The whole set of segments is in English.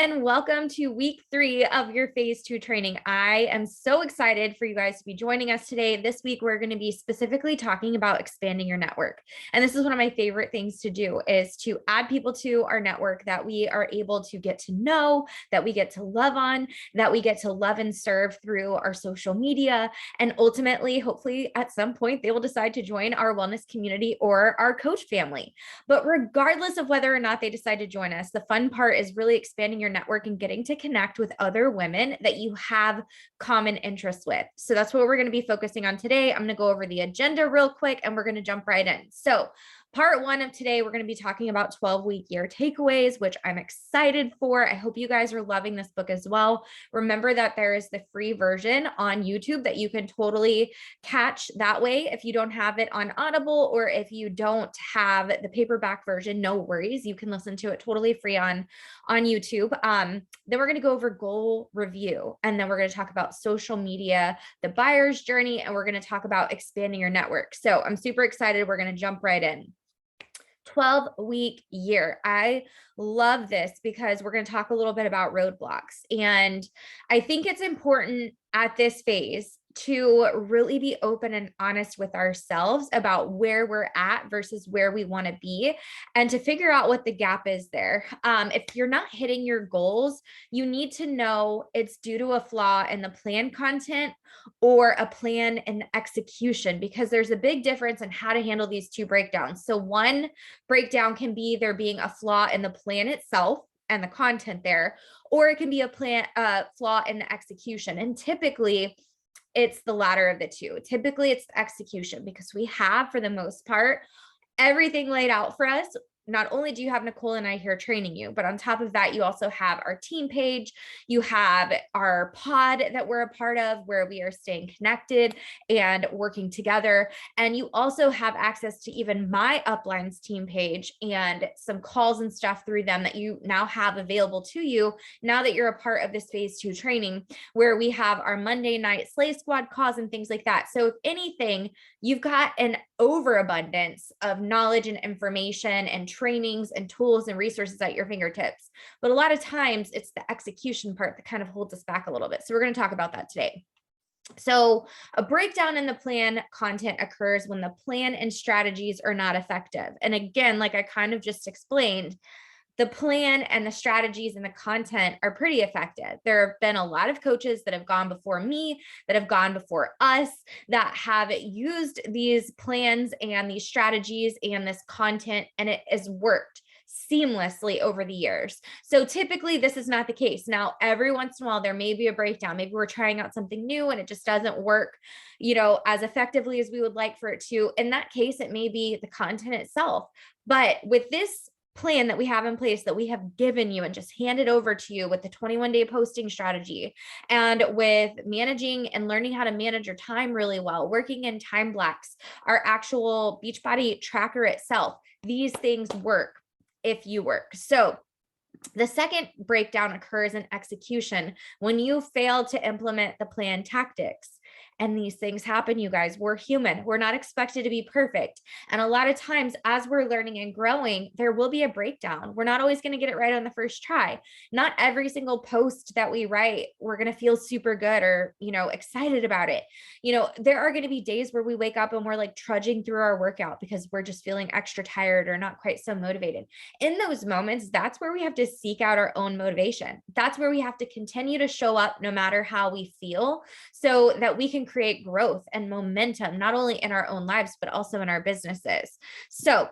And welcome to week 3 of your phase 2 training. I am so excited for you guys to be joining us today. This week, we're going to be specifically talking about expanding your network. And this is one of my favorite things to do is to add people to our network that we are able to get to know, that we get to love on, that we get to love and serve through our social media. And ultimately, hopefully at some point, they will decide to join our wellness community or our coach family. But regardless of whether or not they decide to join us, the fun part is really expanding your network and getting to connect with other women that you have common interests with. So that's what we're going to be focusing on today. I'm going to go over the agenda real quick and we're going to jump right in. So part 1 of today, we're going to be talking about 12-week year takeaways, which I'm excited for. I hope you guys are loving this book as well. Remember that there is the free version on YouTube that you can totally catch that way. If you don't have it on Audible or if you don't have the paperback version, no worries. You can listen to it totally free on YouTube. Then we're going to go over goal review, and then we're going to talk about social media, the buyer's journey, and we're going to talk about expanding your network. So I'm super excited. We're going to jump right in. 12-week year. I love this because we're going to talk a little bit about roadblocks. And I think it's important at this phase to really be open and honest with ourselves about where we're at versus where we want to be, and to figure out what the gap is there. If you're not hitting your goals, you need to know it's due to a flaw in the plan content or a plan in execution, because there's a big difference in how to handle these two breakdowns. So one breakdown can be there being a flaw in the plan itself and the content there, or it can be a flaw in the execution. And typically it's the latter of the two. Typically it's the execution, because we have, for the most part, everything laid out for us. Not only do you have Nicole and I here training you, but on top of that, you also have our team page. You have our pod that we're a part of, where we are staying connected and working together. And you also have access to even my Uplines team page and some calls and stuff through them that you now have available to you now that you're a part of this phase 2 training, where we have our Monday night Slay Squad calls and things like that. So if anything, you've got an overabundance of knowledge and information and trainings and tools and resources at your fingertips. But a lot of times it's the execution part that kind of holds us back a little bit. So we're going to talk about that today. So a breakdown in the plan content occurs when the plan and strategies are not effective. And again, like I kind of just explained, the plan and the strategies and the content are pretty effective. There have been a lot of coaches that have gone before me, that have gone before us, that have used these plans and these strategies and this content, and it has worked seamlessly over the years. So typically this is not the case. Now, every once in a while, there may be a breakdown. Maybe we're trying out something new and it just doesn't work, as effectively as we would like for it to. In that case, it may be the content itself. But with this plan that we have in place, that we have given you and just handed over to you with the 21-day posting strategy, and with managing and learning how to manage your time really well, working in time blocks, our actual Beachbody tracker itself, these things work if you work. So the second breakdown occurs in execution, when you fail to implement the plan tactics. And these things happen, you guys. We're human. We're not expected to be perfect. And a lot of times, as we're learning and growing, there will be a breakdown. We're not always going to get it right on the first try. Not every single post that we write, we're going to feel super good or, excited about it. There are going to be days where we wake up and we're like trudging through our workout because we're just feeling extra tired or not quite so motivated. In those moments, that's where we have to seek out our own motivation. That's where we have to continue to show up no matter how we feel, so that we can create growth and momentum, not only in our own lives, but also in our businesses. So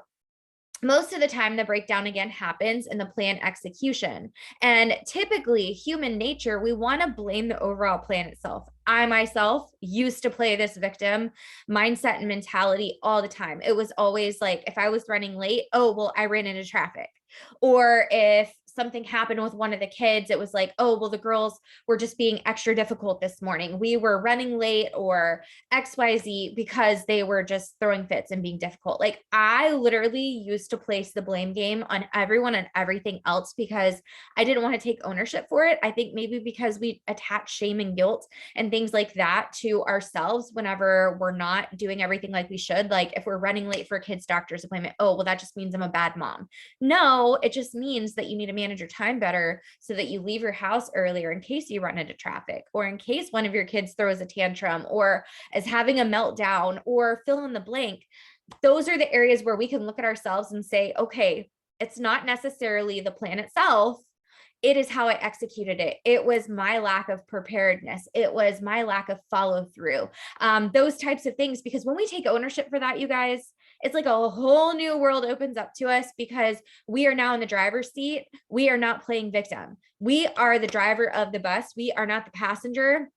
most of the time, the breakdown again happens in the plan execution. And typically, human nature, we want to blame the overall plan itself. I myself used to play this victim mindset and mentality all the time. It was always like, if I was running late, oh, well, I ran into traffic. Or if something happened with one of the kids, it was like, oh, well, the girls were just being extra difficult this morning. We were running late or XYZ because they were just throwing fits and being difficult. Like, I literally used to place the blame game on everyone and everything else because I didn't want to take ownership for it. I think maybe because we attach shame and guilt and things like that to ourselves whenever we're not doing everything like we should. Like if we're running late for a kid's doctor's appointment, oh, well, that just means I'm a bad mom. No, it just means that you need to manage manage your time better so that you leave your house earlier in case you run into traffic, or in case one of your kids throws a tantrum or is having a meltdown, or fill in the blank. Those are the areas where we can look at ourselves and say, okay, it's not necessarily the plan itself. It is how I executed it. It was my lack of preparedness. It was my lack of follow through. Those types of things, because when we take ownership for that, you guys, it's like a whole new world opens up to us, because we are now in the driver's seat. We are not playing victim. We are the driver of the bus. We are not the passenger.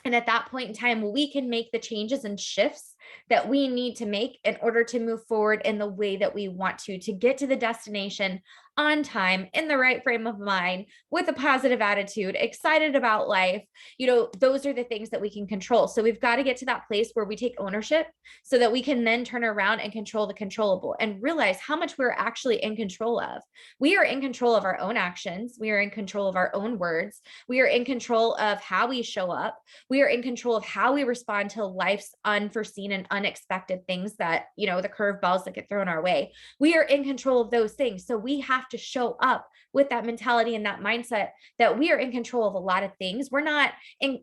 And at that point in time, we can make the changes and shifts that we need to make in order to move forward in the way that we want to get to the destination on time, in the right frame of mind, with a positive attitude, excited about life. Those are the things that we can control. So we've got to get to that place where we take ownership so that we can then turn around and control the controllable and realize how much we're actually in control of. We are in control of our own actions. We are in control of our own words. We are in control of how we show up. We are in control of how we respond to life's unforeseen and unexpected things that, the curveballs that get thrown our way. We are in control of those things. So we have to show up with that mentality and that mindset that we are in control of a lot of things. We're not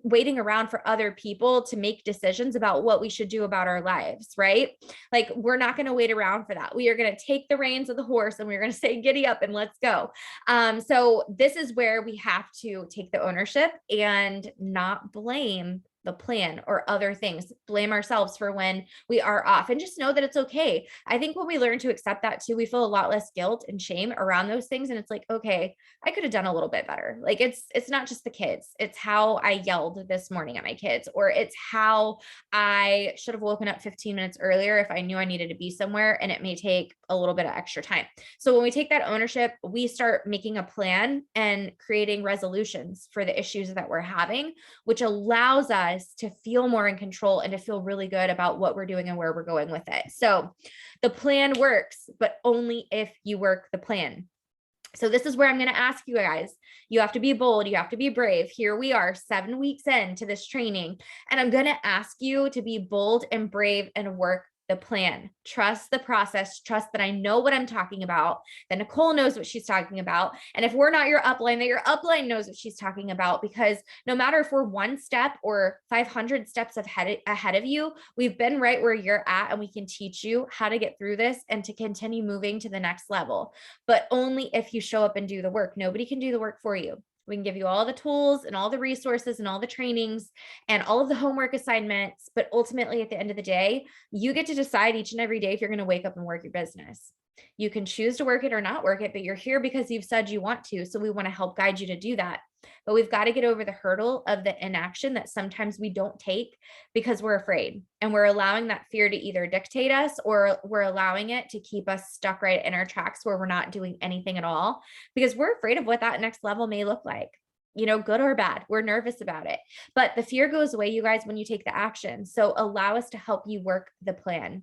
waiting around for other people to make decisions about what we should do about our lives, right? Like, we're not going to wait around for that. We are going to take the reins of the horse and we're going to say, giddy up and let's go. So this is where we have to take the ownership and not blame the plan or other things, blame ourselves for when we are off, and just know that it's okay. I think when we learn to accept that too, we feel a lot less guilt and shame around those things. And it's like, okay, I could have done a little bit better. Like, it's not just the kids. It's how I yelled this morning at my kids, or it's how I should have woken up 15 minutes earlier if I knew I needed to be somewhere and it may take a little bit of extra time. So when we take that ownership, we start making a plan and creating resolutions for the issues that we're having, which allows us to feel more in control and to feel really good about what we're doing and where we're going with it. So the plan works, but only if you work the plan. So this is where I'm going to ask you guys, you have to be bold. You have to be brave. Here we are 7 weeks into this training, and I'm going to ask you to be bold and brave and work the plan. Trust the process. Trust that I know what I'm talking about, that Nicole knows what she's talking about. And if we're not your upline, that your upline knows what she's talking about, because no matter if we're 1 step or 500 steps ahead of you, we've been right where you're at, and we can teach you how to get through this and to continue moving to the next level, but only if you show up and do the work. Nobody can do the work for you. We can give you all the tools and all the resources and all the trainings and all of the homework assignments. But ultimately, at the end of the day, you get to decide each and every day if you're going to wake up and work your business. You can choose to work it or not work it, but you're here because you've said you want to. So we want to help guide you to do that. But we've got to get over the hurdle of the inaction that sometimes we don't take because we're afraid, and we're allowing that fear to either dictate us, or we're allowing it to keep us stuck right in our tracks where we're not doing anything at all because we're afraid of what that next level may look like. Good or bad, we're nervous about it, but the fear goes away, you guys, when you take the action. So allow us to help you work the plan.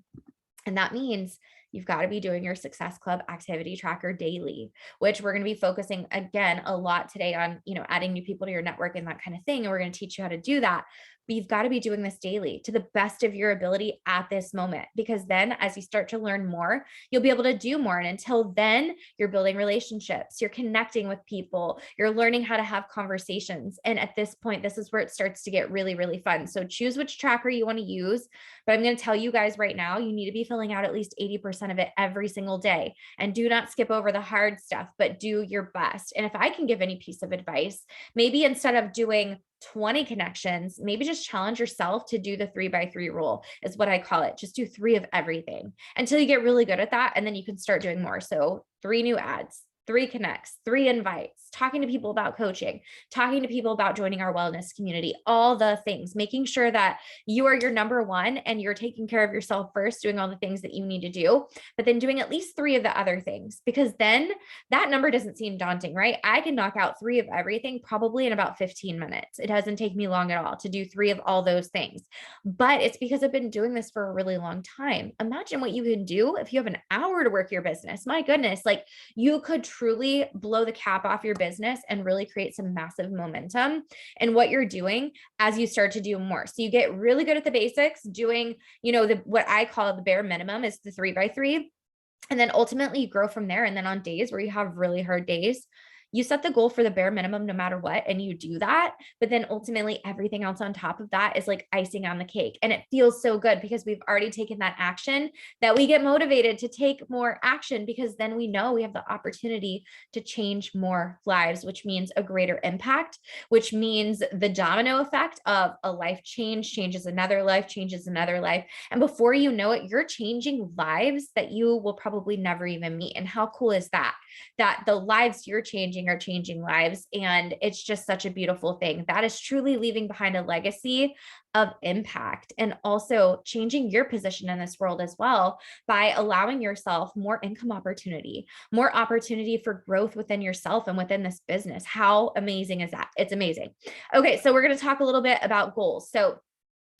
And that means you've got to be doing your Success Club activity tracker daily, which we're going to be focusing again a lot today on, adding new people to your network and that kind of thing. And we're going to teach you how to do that. But you've got to be doing this daily to the best of your ability at this moment, because then as you start to learn more, you'll be able to do more. And until then, you're building relationships, you're connecting with people, you're learning how to have conversations. And at this point, this is where it starts to get really, really fun. So choose which tracker you want to use. But I'm going to tell you guys right now, you need to be filling out at least 80% of it every single day. And do not skip over the hard stuff, but do your best. And if I can give any piece of advice, maybe instead of doing 20 connections, maybe just challenge yourself to do the 3x3 rule is what I call it. Just do 3 of everything until you get really good at that. And then you can start doing more. So 3 new ads, 3 connects, 3 invites, talking to people about coaching, talking to people about joining our wellness community, all the things, making sure that you are your number one and you're taking care of yourself first, doing all the things that you need to do, but then doing at least 3 of the other things, because then that number doesn't seem daunting, right? I can knock out 3 of everything probably in about 15 minutes. It doesn't take me long at all to do 3 of all those things, but it's because I've been doing this for a really long time. Imagine what you can do if you have an hour to work your business. My goodness, like you could truly blow the cap off your business and really create some massive momentum in what you're doing as you start to do more. So you get really good at the basics, doing, what I call the bare minimum is the 3x3. And then ultimately you grow from there. And then on days where you have really hard days, You set the goal for the bare minimum no matter what, and you do that. But then ultimately, everything else on top of that is like icing on the cake. And it feels so good because we've already taken that action, that we get motivated to take more action, because then we know we have the opportunity to change more lives, which means a greater impact, which means the domino effect of a life change changes another life, changes another life. And before you know it, you're changing lives that you will probably never even meet. And how cool is that? That the lives you're changing are changing lives. And it's just such a beautiful thing. That is truly leaving behind a legacy of impact, and also changing your position in this world as well by allowing yourself more income opportunity, more opportunity for growth within yourself and within this business. How amazing is that? It's amazing. Okay, so we're going to talk a little bit about goals. So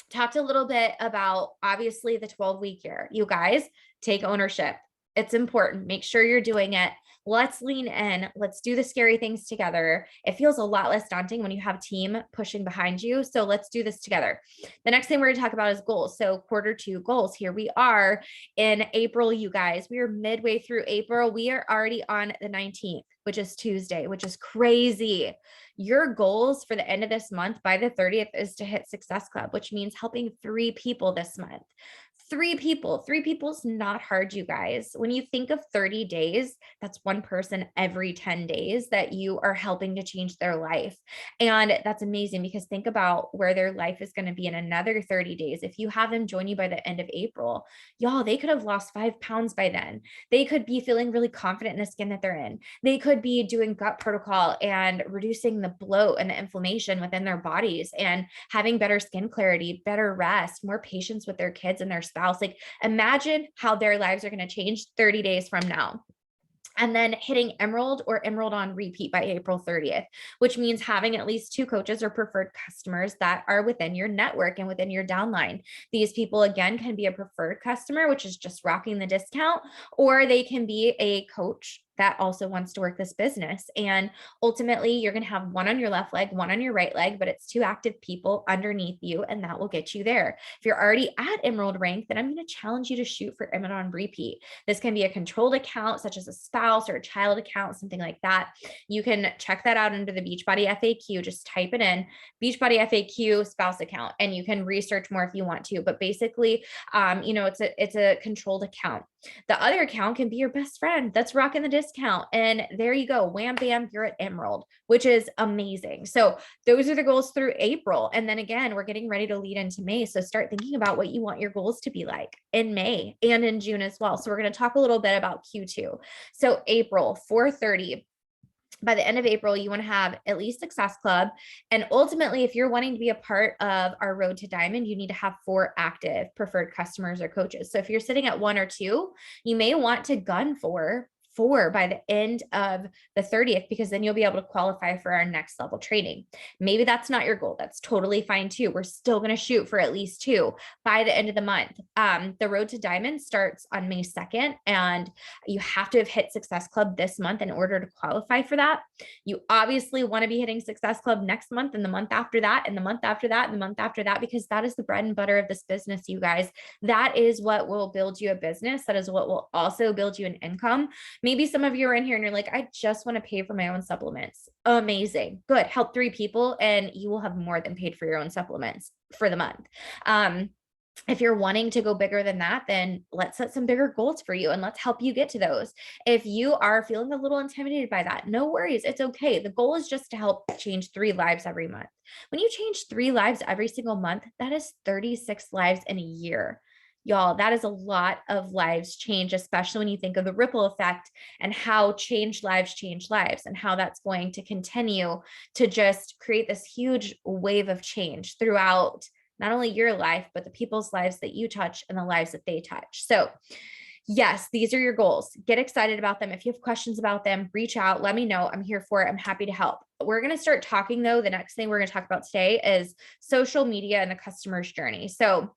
talked a little bit about obviously the 12-week year. You guys take ownership. It's important. Make sure you're doing it. Let's lean in. Let's do the scary things together. It feels a lot less daunting when you have a team pushing behind you. So let's do this together. The next thing we're going to talk about is goals. So Q2 goals. Here we are in April, you guys. We are midway through April. We are already on the 19th, which is Tuesday, which is crazy. Your goals for the end of this month by the 30th is to hit Success Club, which means helping 3 people this month. 3 people. 3 people's not hard, you guys. When you think of 30 days, that's one person every 10 days that you are helping to change their life. And that's amazing, because think about where their life is going to be in another 30 days. If you have them join you by the end of April, y'all, they could have lost 5 pounds by then. They could be feeling really confident in the skin that they're in. They could be doing gut protocol and reducing the bloat and the inflammation within their bodies, and having better skin clarity, better rest, more patience with their kids and their spouse. Like, imagine how their lives are going to change 30 days from now. And then hitting Emerald or Emerald on repeat by April 30th, which means having at least 2 coaches or preferred customers that are within your network and within your downline. These people, again, can be a preferred customer, which is just rocking the discount, or they can be a coach that also wants to work this business. And ultimately, you're going to have one on your left leg, one on your right leg, but it's 2 active people underneath you, and that will get you there. If you're already at Emerald rank, then I'm going to challenge you to shoot for Emerald on repeat. This can be a controlled account, such as a spouse or a child account, something like that. You can check that out under the Beachbody FAQ. Just type it in, Beachbody FAQ spouse account, and you can research more if you want to. But basically, it's a controlled account. The other account can be your best friend that's rocking the discount. And there you go. Wham, bam, you're at Emerald, which is amazing. So those are the goals through April. And then again, we're getting ready to lead into May. So start thinking about what you want your goals to be like in May and in June as well. So we're going to talk a little bit about Q2. So April 4/30. By the end of April, you want to have at least Success Club. And ultimately, if you're wanting to be a part of our Road to Diamond, you need to have 4 active preferred customers or coaches. So if you're sitting at 1 or 2, you may want to gun for 4 by the end of the 30th, because then you'll be able to qualify for our next level training. Maybe that's not your goal. That's totally fine too. We're still going to shoot for at least 2 by the end of the month. The Road to Diamond starts on May 2nd, and you have to have hit Success Club this month in order to qualify for that. You obviously want to be hitting Success Club next month, and the month after that, and the month after that, and the month after that, because that is the bread and butter of this business, you guys. That is what will build you a business. That is what will also build you an income. Maybe some of you are in here and you're like, I just want to pay for my own supplements. Amazing. Good. Help 3 people and you will have more than paid for your own supplements for the month. If you're wanting to go bigger than that, then let's set some bigger goals for you and let's help you get to those. If you are feeling a little intimidated by that, no worries. It's okay. The goal is just to help change 3 lives every month. When you change 3 lives every single month, that is 36 lives in a year. Y'all, that is a lot of lives change, especially when you think of the ripple effect and how changed lives change lives, and how that's going to continue to just create this huge wave of change throughout not only your life, but the people's lives that you touch and the lives that they touch. So yes, these are your goals. Get excited about them. If you have questions about them, reach out, let me know. I'm here for it. I'm happy to help. We're going to start talking though. The next thing we're going to talk about today is social media and the customer's journey. So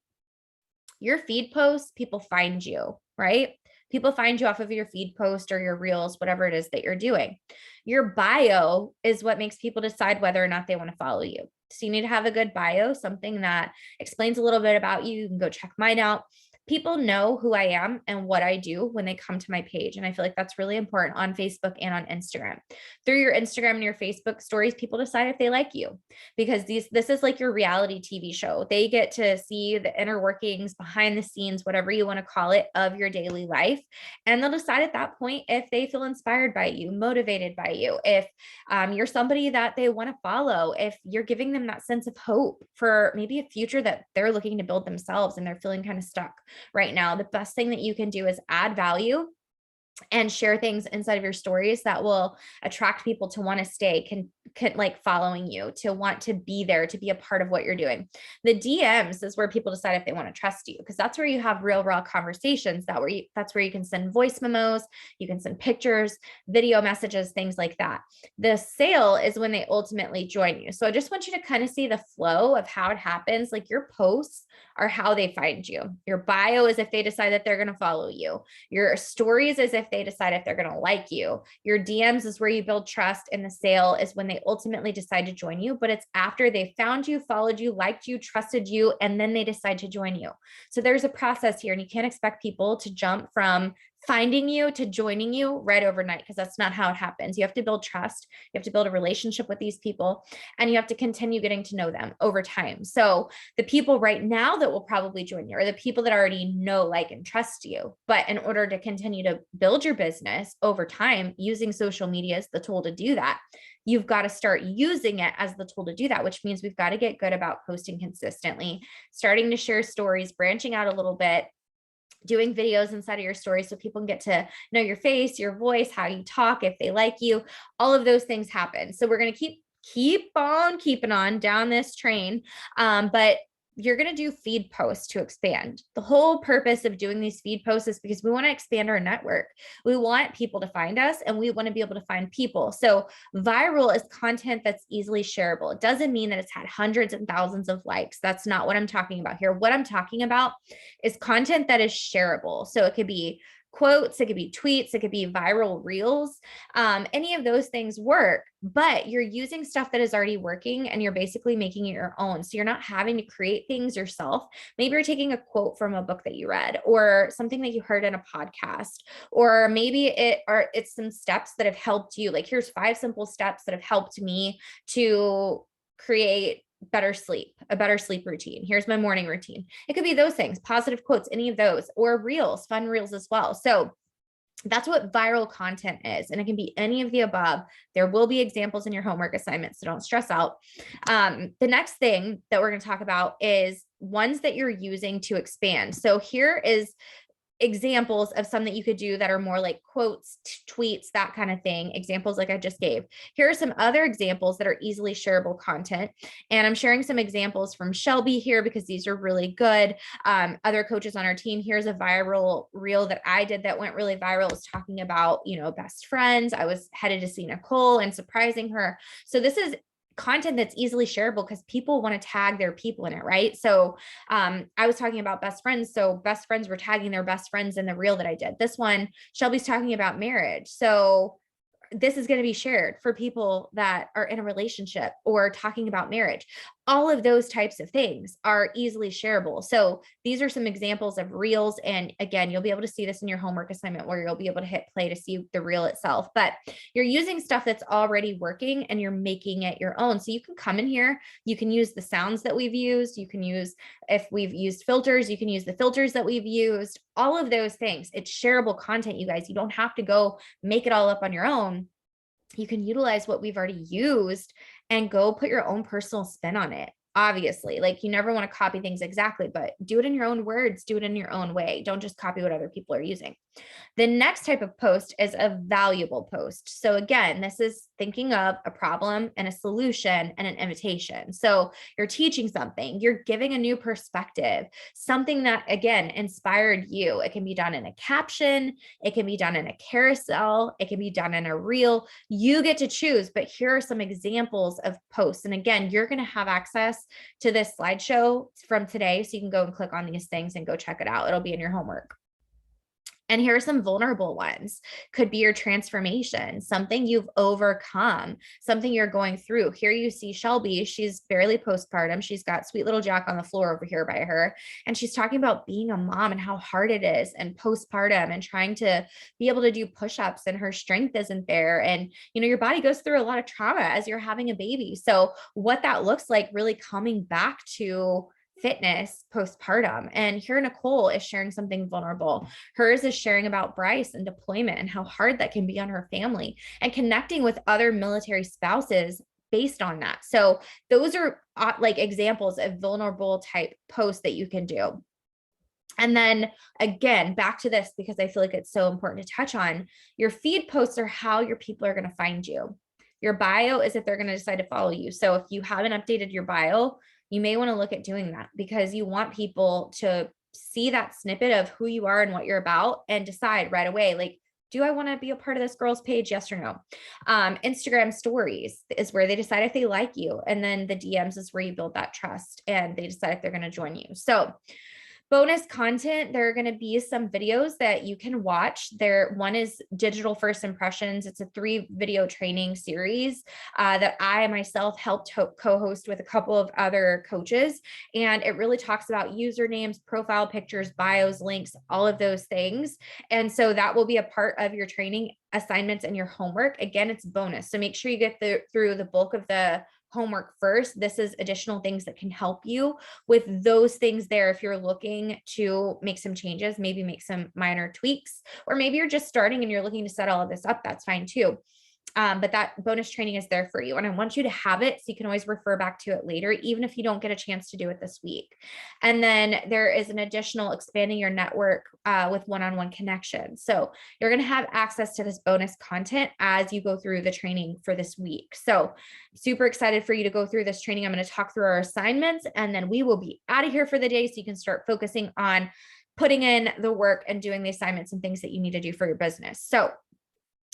your feed posts, people find you, right? People find you off of your feed post or your reels, whatever it is that you're doing. Your bio is what makes people decide whether or not they want to follow you. So you need to have a good bio, something that explains a little bit about you. You can go check mine out. People know who I am and what I do when they come to my page. And I feel like that's really important on Facebook and on Instagram. Through your Instagram and your Facebook stories, people decide if they like you, because this is like your reality TV show. They get to see the inner workings, behind the scenes, whatever you want to call it, of your daily life. And they'll decide at that point if they feel inspired by you, motivated by you, if you're somebody that they want to follow, if you're giving them that sense of hope for maybe a future that they're looking to build themselves and they're feeling kind of stuck right now. The best thing that you can do is add value and share things inside of your stories that will attract people to want to stay, can like following you, to want to be there, to be a part of what you're doing. The DMs is where people decide if they want to trust you, because that's where you have real raw conversations. That's where you can send voice memos, you can send pictures, video messages, things like that. The sale is when they ultimately join you. So I just want you to kind of see the flow of how it happens. Like your posts are how they find you. Your bio is if they decide that they're going to follow you. Your stories is if they decide if they're going to like you. Your DMs is where you build trust, and the sale is when they ultimately decide to join you, but it's after they found you, followed you, liked you, trusted you, and then they decide to join you. So there's a process here, and you can't expect people to jump from finding you to joining you right overnight, because that's not how it happens. You have to build trust, you have to build a relationship with these people, and you have to continue getting to know them over time. So the people right now that will probably join you are the people that already know, like, and trust you. But in order to continue to build your business over time, using social media as the tool to do that, you've got to start using it as the tool to do that, which means we've got to get good about posting consistently, starting to share stories, branching out a little bit, doing videos inside of your story so people can get to know your face, your voice, how you talk, if they like you. All of those things happen. So we're going to keep on keeping on down this train. But you're going to do feed posts to expand. The whole purpose of doing these feed posts is because we want to expand our network. We want people to find us, and we want to be able to find people. So viral is content that's easily shareable. It doesn't mean that it's had hundreds and thousands of likes. That's not what I'm talking about here. What I'm talking about is content that is shareable. So it could be quotes, it could be tweets, it could be viral reels. Any of those things work, but you're using stuff that is already working and you're basically making it your own. So you're not having to create things yourself. Maybe you're taking a quote from a book that you read, or something that you heard in a podcast, or maybe it's some steps that have helped you. Like, here's 5 simple steps that have helped me to create a better sleep routine. Here's my morning routine. It could be those things, positive quotes, any of those, or reels, fun reels as well. So that's what viral content is. And it can be any of the above. There will be examples in your homework assignments, so don't stress out. The next thing that we're going to talk about is ones that you're using to expand. So here is examples of some that you could do that are more like quotes, tweets, that kind of thing. Examples like I just gave. Here are some other examples that are easily shareable content. And I'm sharing some examples from Shelby here because these are really good. Other coaches on our team. Here's a viral reel that I did that went really viral. It was talking about, best friends. I was headed to see Nicole and surprising her. So this is content that's easily shareable because people want to tag their people in it, right? So I was talking about best friends. So best friends were tagging their best friends in the reel that I did. This one, Shelby's talking about marriage. So this is going to be shared for people that are in a relationship or talking about marriage. All of those types of things are easily shareable. So these are some examples of reels. And again, you'll be able to see this in your homework assignment where you'll be able to hit play to see the reel itself, but you're using stuff that's already working and you're making it your own. So you can come in here, you can use the sounds that we've used. You can use, if we've used filters, you can use the filters that we've used, all of those things. It's shareable content, you guys. You don't have to go make it all up on your own. You can utilize what we've already used and go put your own personal spin on it. Obviously, like, you never want to copy things exactly, but do it in your own words, do it in your own way. Don't just copy what other people are using. The next type of post is a valuable post. So again, this is thinking of a problem and a solution and an invitation. So you're teaching something, you're giving a new perspective, something that, again, inspired you. It can be done in a caption, it can be done in a carousel, it can be done in a reel. You get to choose, but here are some examples of posts. And again, you're going to have access to this slideshow from today, so you can go and click on these things and go check it out. It'll be in your homework. And here are some vulnerable ones. Could be your transformation, something you've overcome, something you're going through. Here you see Shelby, she's barely postpartum. She's got sweet little Jack on the floor over here by her. And she's talking about being a mom and how hard it is and postpartum and trying to be able to do push-ups, and her strength isn't there. And, your body goes through a lot of trauma as you're having a baby. So what that looks like really coming back to fitness postpartum. And here Nicole is sharing something vulnerable. Hers is sharing about Bryce and deployment and how hard that can be on her family, and connecting with other military spouses based on that. So those are like examples of vulnerable type posts that you can do. And then again, back to this, because I feel like it's so important to touch on, your feed posts are how your people are going to find you. Your bio is if they're going to decide to follow you. So if you haven't updated your bio, you may want to look at doing that, because you want people to see that snippet of who you are and what you're about and decide right away, like, do I want to be a part of this girl's page? Yes or no? Instagram stories is where they decide if they like you. And then the DMs is where you build that trust and they decide if they're going to join you. So bonus content, there are going to be some videos that you can watch. One is Digital First Impressions. It's a 3-video training series that I myself helped co-host with a couple of other coaches. And it really talks about usernames, profile pictures, bios, links, all of those things. And so that will be a part of your training assignments and your homework. Again, it's bonus. So make sure you get through the bulk of the homework first. This is additional things that can help you with those things there. If you're looking to make some changes, maybe make some minor tweaks, or maybe you're just starting and you're looking to set all of this up, that's fine too. But that bonus training is there for you. And I want you to have it so you can always refer back to it later, even if you don't get a chance to do it this week. And then there is an additional expanding your network with one-on-one connection. So you're going to have access to this bonus content as you go through the training for this week. So super excited for you to go through this training. I'm going to talk through our assignments, and then we will be out of here for the day so you can start focusing on putting in the work and doing the assignments and things that you need to do for your business. So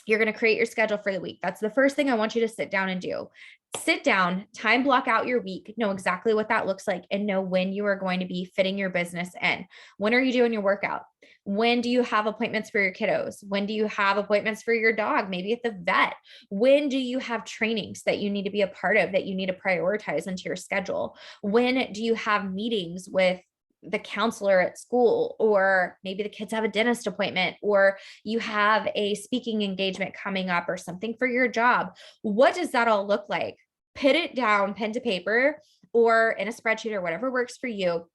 you're going to create your schedule for the week. That's the first thing I want you to sit down and do. Sit down, time block out your week, know exactly what that looks like, and know when you are going to be fitting your business in. When are you doing your workout? When do you have appointments for your kiddos? When do you have appointments for your dog? Maybe at the vet. When do you have trainings that you need to be a part of, that you need to prioritize into your schedule? When do you have meetings with the counselor at school, or maybe the kids have a dentist appointment, or you have a speaking engagement coming up, or something for your job? What does that all look like? Put it down, pen to paper, or in a spreadsheet, or whatever works for you.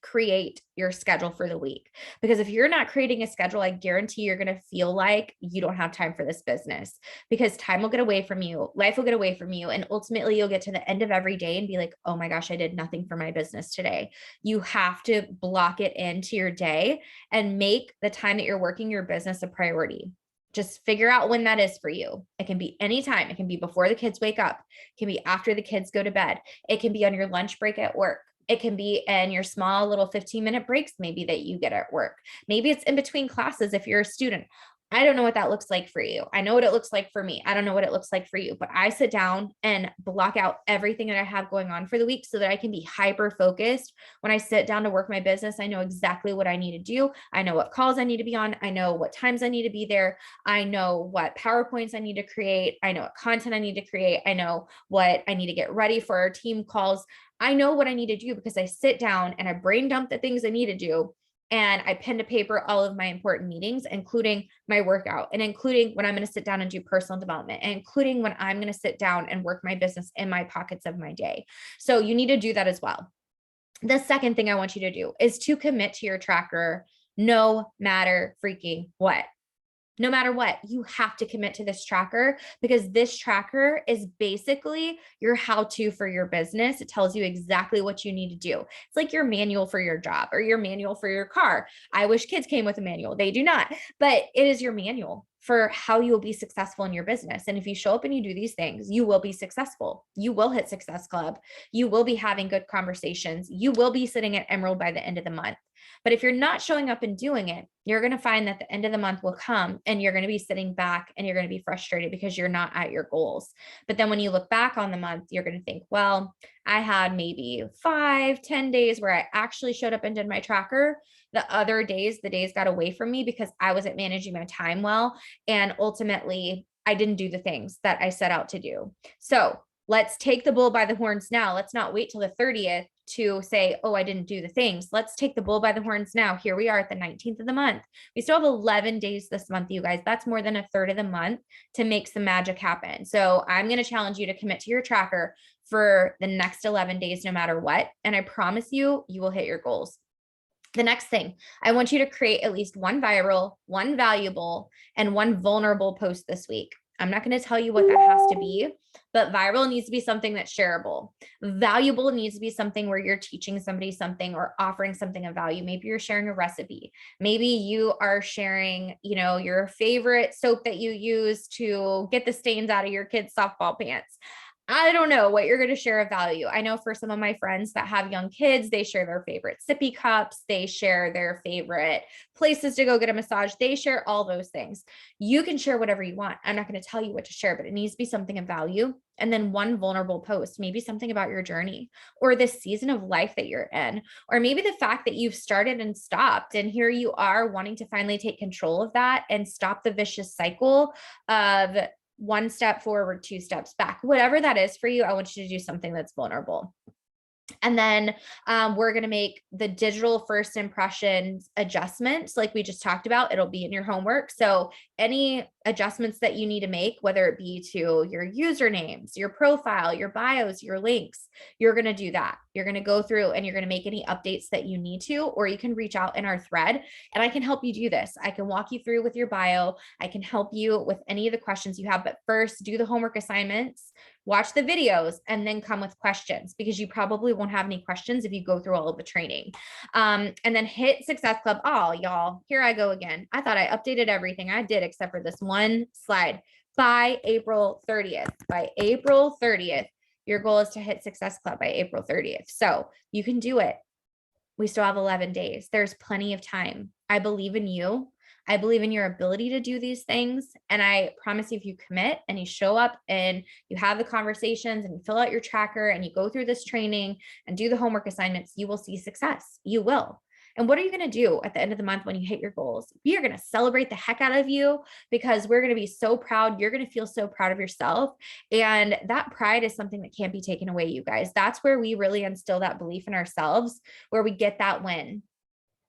Create your schedule for the week. Because if you're not creating a schedule, I guarantee you're going to feel like you don't have time for this business, because time will get away from you. Life will get away from you. And ultimately you'll get to the end of every day and be like, oh my gosh, I did nothing for my business today. You have to block it into your day and make the time that you're working your business a priority. Just figure out when that is for you. It can be anytime. It can be before the kids wake up. It can be after the kids go to bed. It can be on your lunch break at work. It can be in your small little 15-minute breaks, maybe, that you get at work. Maybe it's in between classes if you're a student. I don't know what that looks like for you. I know what it looks like for me. I don't know what it looks like for you, but I sit down and block out everything that I have going on for the week so that I can be hyper focused. When I sit down to work my business, I know exactly what I need to do. I know what calls I need to be on. I know what times I need to be there. I know what PowerPoints I need to create. I know what content I need to create. I know what I need to get ready for our team calls. I know what I need to do because I sit down and I brain dump the things I need to do. And I pen to paper all of my important meetings, including my workout, and including when I'm going to sit down and do personal development, and including when I'm going to sit down and work my business in my pockets of my day. So you need to do that as well. The second thing I want you to do is to commit to your tracker, no matter freaking what. No matter what, you have to commit to this tracker, because this tracker is basically your how-to for your business. It tells you exactly what you need to do. It's like your manual for your job or your manual for your car. I wish kids came with a manual. They do not, but it is your manual for how you will be successful in your business. And if you show up and you do these things, you will be successful. You will hit Success Club. You will be having good conversations. You will be sitting at Emerald by the end of the month. But if you're not showing up and doing it, you're going to find that the end of the month will come and you're going to be sitting back and you're going to be frustrated because you're not at your goals. But then when you look back on the month, you're going to think, well, I had maybe 5-10 days where I actually showed up and did my tracker. The other days, the days got away from me because I wasn't managing my time well. And ultimately, I didn't do the things that I set out to do. So let's take the bull by the horns now. Let's not wait till the 30th to say, oh, I didn't do the things. Let's take the bull by the horns now. Here we are at the 19th of the month. We still have 11 days this month, you guys. That's more than a third of the month to make some magic happen. So I'm going to challenge you to commit to your tracker for the next 11 days, no matter what. And I promise you, you will hit your goals. The next thing, I want you to create at least one viral, one valuable, and one vulnerable post this week. I'm not going to tell you what that has to be, but viral needs to be something that's shareable. Valuable needs to be something where you're teaching somebody something or offering something of value. Maybe you're sharing a recipe. Maybe you are sharing, your favorite soap that you use to get the stains out of your kids' softball pants. I don't know what you're going to share of value. I know for some of my friends that have young kids, they share their favorite sippy cups. They share their favorite places to go get a massage. They share all those things. You can share whatever you want. I'm not going to tell you what to share, but it needs to be something of value. And then one vulnerable post, maybe something about your journey or this season of life that you're in, or maybe the fact that you've started and stopped. And here you are wanting to finally take control of that and stop the vicious cycle of one step forward, two steps back, whatever that is for you. I want you to do something that's vulnerable. And then we're going to make the digital first impressions adjustments like we just talked about. It'll be in your homework. So any adjustments that you need to make, whether it be to your usernames, your profile, your bios, your links, you're going to do that. You're going to go through and you're going to make any updates that you need to, or you can reach out in our thread and I can help you do this. I can walk you through with your bio. I can help you with any of the questions you have, but first do the homework assignments, watch the videos, and then come with questions because you probably won't have any questions if you go through all of the training. And then hit Success Club. Oh, y'all, here I go again. I thought I updated everything. I did, except for this one slide. By April 30th. By April 30th, your goal is to hit Success Club by April 30th. So you can do it. We still have 11 days. There's plenty of time. I believe in you. I believe in your ability to do these things. And I promise you, if you commit and you show up and you have the conversations and you fill out your tracker and you go through this training and do the homework assignments, you will see success. You will. And what are you going to do at the end of the month when you hit your goals? We are going to celebrate the heck out of you because we're going to be so proud. You're going to feel so proud of yourself. And that pride is something that can't be taken away, you guys. That's where we really instill that belief in ourselves, where we get that win.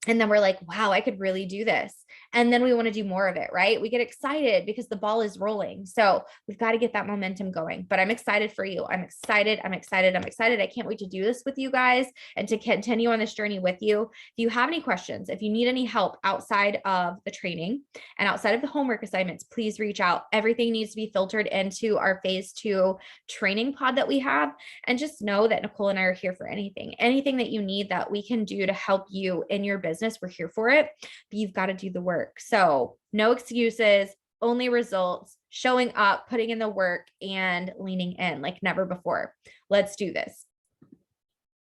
And then we're like, wow, I could really do this. And then we want to do more of it, right? We get excited because the ball is rolling. So we've got to get that momentum going. But I'm excited for you. I'm excited. I'm excited. I'm excited. I can't wait to do this with you guys and to continue on this journey with you. If you have any questions, if you need any help outside of the training and outside of the homework assignments, please reach out. Everything needs to be filtered into our phase 2 training pod that we have. And just know that Nicole and I are here for anything that you need that we can do to help you in your business. We're here for it, but you've got to do the work. So no excuses, only results, showing up, putting in the work, and leaning in like never before. Let's do this.